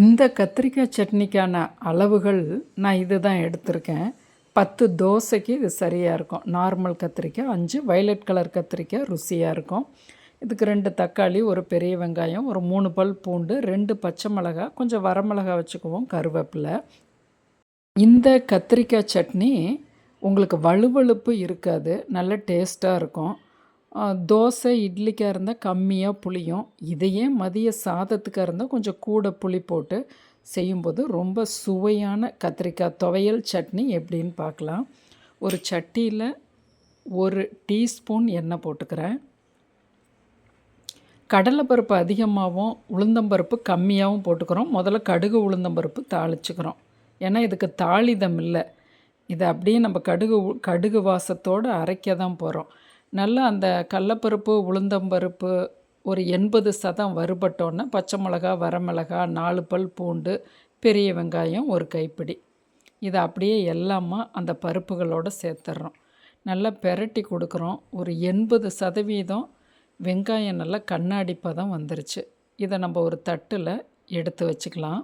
இந்த கத்திரிக்காய் சட்னிக்கான அளவுகள் நான் இது தான் எடுத்திருக்கேன். 10 தோசைக்கு இது சரியாக இருக்கும். நார்மல் கத்திரிக்காய் 5, வயலட் கலர் கத்திரிக்காய் ருசியாக இருக்கும். இதுக்கு 2 தக்காளி, ஒரு பெரிய வெங்காயம், ஒரு 3 பல் பூண்டு, 2 பச்சை மிளகாய், கொஞ்சம் வரமிளகா வச்சுக்குவோம், கருவேப்பிலை. இந்த கத்திரிக்காய் சட்னி உங்களுக்கு வழுவழுப்பு இருக்காது, நல்ல டேஸ்ட்டாக இருக்கும். தோசை இட்லிக்காக இருந்தால் கம்மியாக புளியும், இதையே மதிய சாதத்துக்காக இருந்தால் கொஞ்சம் கூட புளி போட்டு செய்யும்போது ரொம்ப சுவையான கத்திரிக்காய் துவையல் சட்னி எப்படின்னு பார்க்கலாம். ஒரு சட்டியில் 1 டீஸ்பூன் எண்ணெய் போட்டுக்கிறேன். கடலைப்பருப்பு அதிகமாகவும் உளுந்தம்பருப்பு கம்மியாகவும் போட்டுக்கிறோம். முதல்ல கடுகு உளுந்தம்பருப்பு தாளிச்சுக்கிறோம், ஏன்னா இதுக்கு தாளிதம் இல்லை. இதை அப்படியே நம்ம கடுகு வாசத்தோடு அரைக்க தான் போகிறோம். நல்லா அந்த கடலப்பருப்பு உளுந்தம்பருப்பு ஒரு 80% வறுபட்டோன்னே பச்சை மிளகா, வரமிளகா, 4 பல் பூண்டு, பெரிய வெங்காயம் ஒரு கைப்பிடி, இதை அப்படியே எல்லாமா அந்த பருப்புகளோடு சேர்த்துட்றோம். நல்லா பெரட்டி கொடுக்குறோம். ஒரு 80% வெங்காயம் நல்லா கண்ணாடி பதம் வந்துருச்சு. இதை நம்ம ஒரு தட்டில் எடுத்து வச்சுக்கலாம்.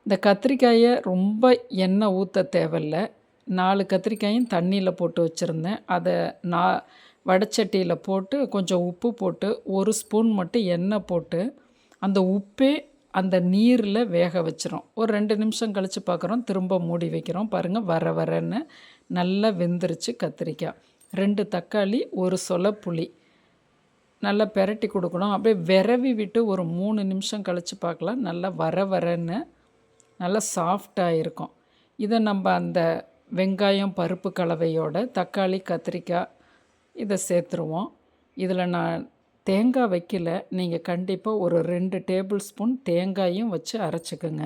இந்த கத்திரிக்காயை ரொம்ப எண்ணெய் ஊற்ற தேவையில்லை. 4 கத்திரிக்காயும் தண்ணியில் போட்டு வச்சுருந்தேன். அதை வடைச்சட்டியில் போட்டு கொஞ்சம் உப்பு போட்டு 1 ஸ்பூன் மட்டும் எண்ணெய் போட்டு அந்த உப்பே அந்த நீரில் வேக வச்சிரும். ஒரு 2 நிமிஷம் கழித்து பார்க்குறோம், திரும்ப மூடி வைக்கிறோம். பாருங்கள், வரன்னு நல்லா வெந்துருச்சு கத்திரிக்காய். 2 தக்காளி, ஒரு சொலை புளி நல்லா பெரட்டி கொடுக்கணும். அப்படியே விரவி விட்டு ஒரு 3 நிமிஷம் கழித்து பார்க்கலாம். நல்லா வரன்னு நல்லா சாஃப்டாக இருக்கும். இதை நம்ம அந்த வெங்காயம் பருப்பு கலவையோட தக்காளி கத்திரிக்காய் இதை சேர்த்துருவோம். இதில் நான் தேங்காய் வைக்கல, நீங்கள் கண்டிப்பாக ஒரு 2 டேபிள் ஸ்பூன் தேங்காயும் வச்சு அரைச்சிக்கோங்க.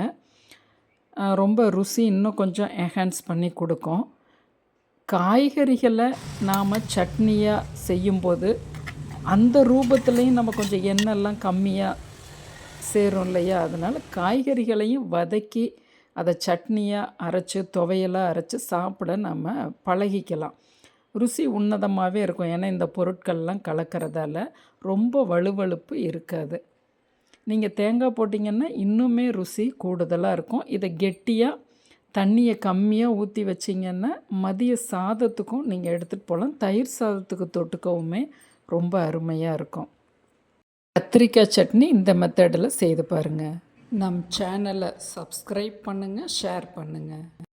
ரொம்ப ருசி இன்னும் கொஞ்சம் என்ஹான்ஸ் பண்ணி கொடுக்கும். காய்கறிகளை நாம் சட்னியாக செய்யும்போது அந்த ரூபத்துலேயும் நம்ம கொஞ்சம் எண்ணெய்லாம் கம்மியாக சேரும் இல்லையா, அதனால் காய்கறிகளையும் வதக்கி அதை சட்னியாக அரைச்சி துவையலாக அரைச்சி சாப்பிட நம்ம பழகிக்கலாம். ருசி உன்னதமாகவே இருக்கும். ஏன்னா இந்த பொருட்கள்லாம் கலக்கிறதால ரொம்ப வழுவழுப்பு இருக்காது. நீங்கள் தேங்காய் போட்டிங்கன்னா இன்னுமே ருசி கூடுதலாக இருக்கும். இதை கெட்டியாக தண்ணியை கம்மியாக ஊற்றி வச்சிங்கன்னா மதிய சாதத்துக்கும் நீங்கள் எடுத்துகிட்டு போகலாம். தயிர் சாதத்துக்கு தொட்டுக்கவுமே ரொம்ப அருமையாக இருக்கும். கத்திரிக்காய் சட்னி இந்த மெத்தடில் செய்து பாருங்கள். நம் சேனலை சப்ஸ்கிரைப் பண்ணுங்கள், ஷேர் பண்ணுங்கள்.